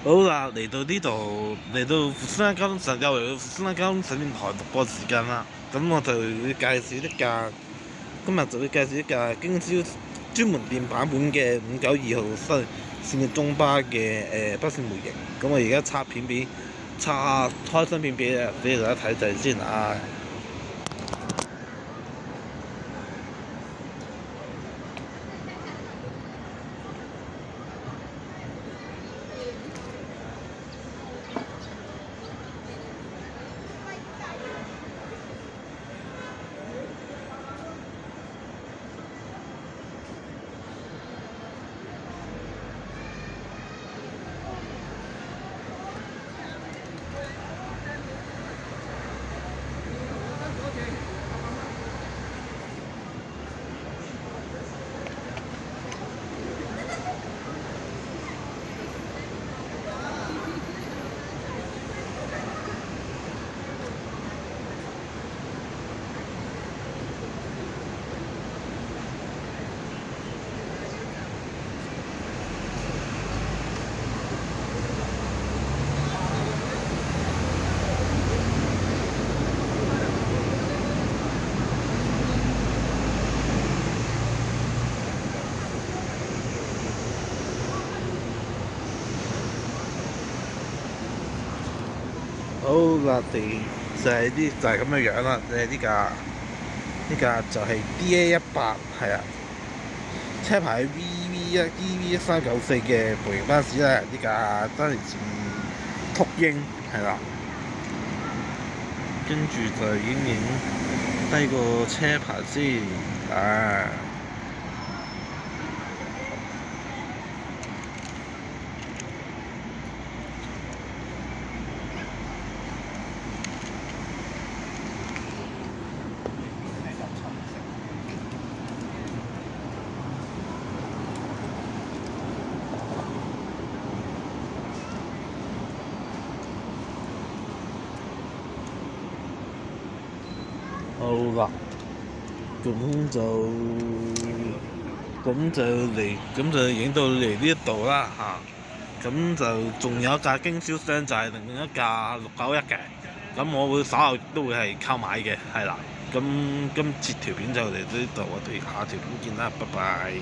好啦，嚟到富士山交通神又嚟到富士山交通神電台獨播時間啦。咁我就會介紹一架，今日就會介紹一架經銷專門店版本嘅592號新線嘅中巴嘅北線模型。咁我而家插開新片俾大家睇睇先啊。好啦，就係咁嘅樣啦。呢架就係 DA18，係啊，車牌 VV1394嘅模型巴士啦。呢架當然是禿鷹，係啦。跟住就影低個車牌先啊。好啦，咁就影到嚟呢一度啦嚇。咁就仲有一架經銷商就係另一架691嘅。咁我會稍後都會係購買嘅，係啦。咁今次條片就嚟到呢度，我哋下條片見啦，拜拜。